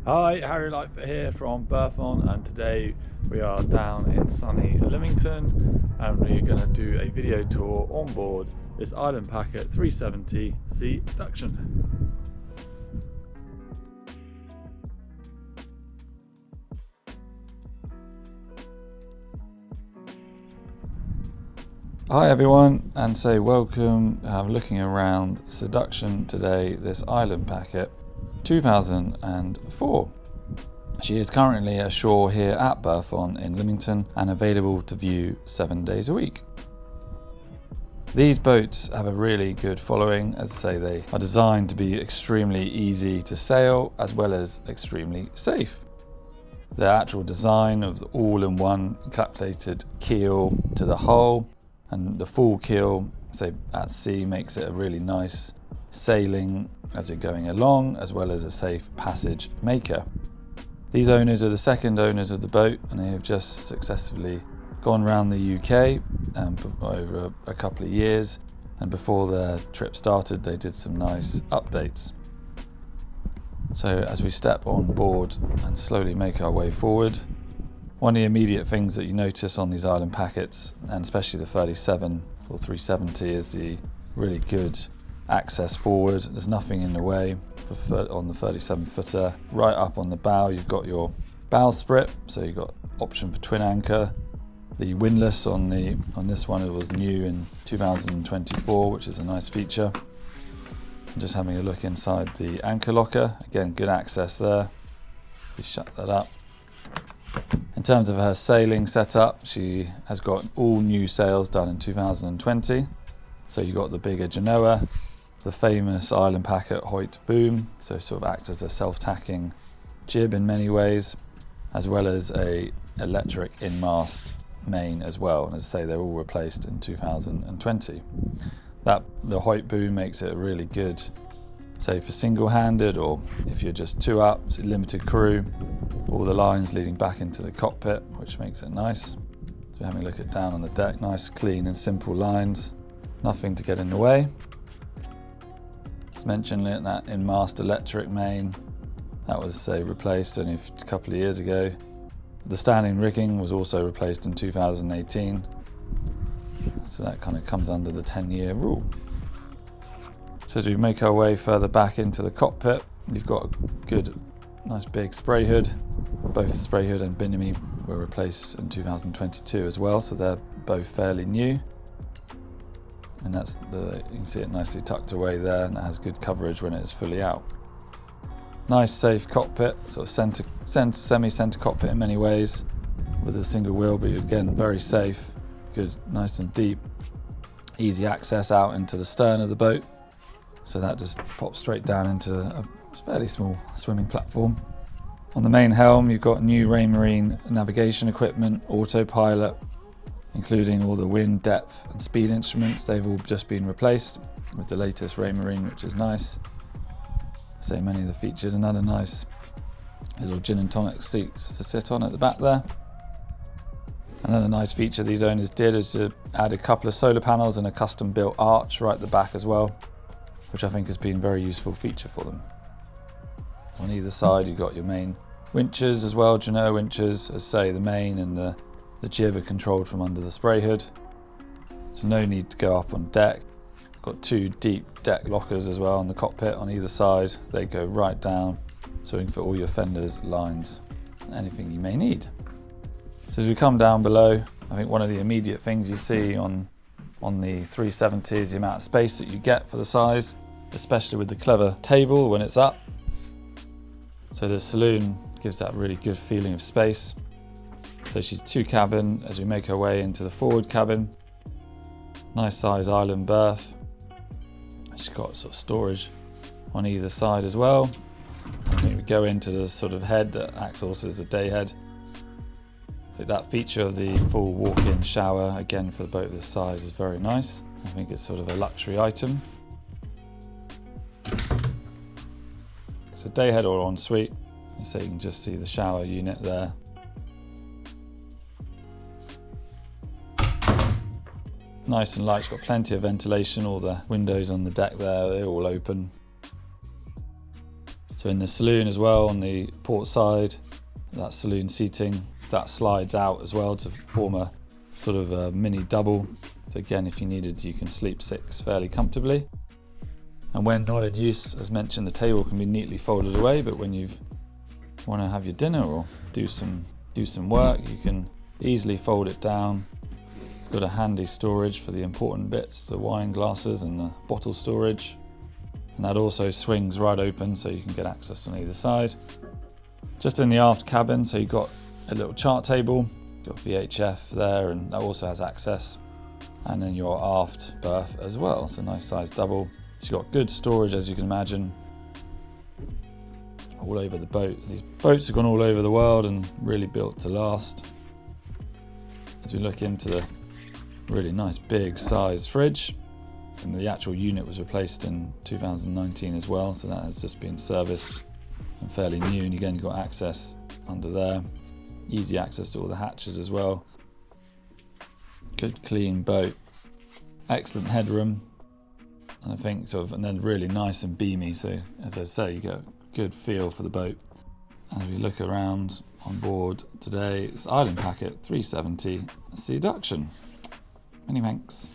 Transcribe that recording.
Hi, Harry Lightfoot here from Berthon, and today we are down in sunny Lymington and we're going to do a video tour on board this Island Packet 370 SEADUCTION. Hi everyone, and so welcome. I'm looking around SEADUCTION today, this Island Packet 2004. She is currently ashore here at Berthon in Lymington and available to view 7 days a week. These boats have a really good following. As I say, they are designed to be extremely easy to sail as well as extremely safe. The actual design of the all-in-one clap-plated keel to the hull and the full keel, say at sea, makes it a really nice sailing as you're going along, as well as a safe passage maker. These owners are the second owners of the boat, and they have just successfully gone around the UK over a couple of years, and before their trip started they did some nice updates. So as we step on board and slowly make our way forward, one of the immediate things that you notice on these Island Packets, and especially the 37 or 370, is the really good access forward. There's nothing in the way on the 37 footer. Right up on the bow you've got your bowsprit, so you've got option for twin anchor. The windlass on this one, it was new in 2024, which is a nice feature. And just having a look inside the anchor locker, again good access there. We shut that up. In terms of her sailing setup, she has got all new sails done in 2020. So you've got the bigger Genoa, the famous Island Packet Hoyt boom, so sort of acts as a self-tacking jib in many ways, as well as a electric in-mast main as well. And as I say, they're all replaced in 2020. The Hoyt boom makes it really good, say for single-handed, or if you're just two up, so limited crew. All the lines leading back into the cockpit, which makes it nice. So having a look at down on the deck, nice, clean and simple lines, nothing to get in the way. As mentioned, that in-mast electric main, that was say replaced only a couple of years ago. The standing rigging was also replaced in 2018, so that kind of comes under the 10-year rule. So as we make our way further back into the cockpit, you've got a good, nice big spray hood. Both the spray hood and bimini were replaced in 2022 as well, so they're both fairly new. And you can see it nicely tucked away there, and it has good coverage when it is fully out. Nice safe cockpit, sort of semi-center cockpit in many ways, with a single wheel, but again very safe, good, nice and deep, easy access out into the stern of the boat. So that just pops straight down into a fairly small swimming platform. On the main helm you've got new Raymarine navigation equipment, autopilot, including all the wind, depth and speed instruments. They've all just been replaced with the latest Raymarine, which is nice. So many of the features, another nice little gin and tonic seats to sit on at the back there. Another nice feature these owners did is to add a couple of solar panels and a custom built arch right at the back as well, which I think has been a very useful feature for them. On either side you've got your main winches as well, Genoa winches. As say, the main and the jib are controlled from under the spray hood, so no need to go up on deck. Got two deep deck lockers as well on the cockpit on either side. They go right down, so you can fit all your fenders, lines, anything you may need. So as we come down below, I think one of the immediate things you see on the 370 is the amount of space that you get for the size, especially with the clever table when it's up. So the saloon gives that really good feeling of space. So she's two cabin as we make our way into the forward cabin. Nice size island berth. She's got sort of storage on either side as well. I think we go into the sort of head that acts also as a day head. I think that feature of the full walk-in shower, again for the boat of this size, is very nice. I think it's sort of a luxury item. It's a day head or ensuite, so you can just see the shower unit there. Nice and light, it's got plenty of ventilation, all the windows on the deck there, they're all open. So So in the saloon as well, on the port side, that saloon seating, that slides out as well to form a sort of a mini double. So again, if you needed, you can sleep 6 fairly comfortably. And when not in use, as mentioned, the table can be neatly folded away, but when you want to have your dinner or do some work, you can easily fold it down. It's got a handy storage for the important bits, the wine glasses and the bottle storage. And that also swings right open so you can get access on either side. Just in the aft cabin, so you've got a little chart table, got VHF there, and that also has access. And then your aft berth as well, so nice size double. So you've got good storage, as you can imagine, all over the boat. These boats have gone all over the world and really built to last. As we look into the really nice big size fridge, and the actual unit was replaced in 2019 as well, so that has just been serviced and fairly new. And again, you've got access under there, easy access to all the hatches as well. Good clean boat, excellent headroom, and I think and then really nice and beamy. So as I say, you get a good feel for the boat. As we look around on board today, it's Island Packet 370 SEADUCTION. Many thanks.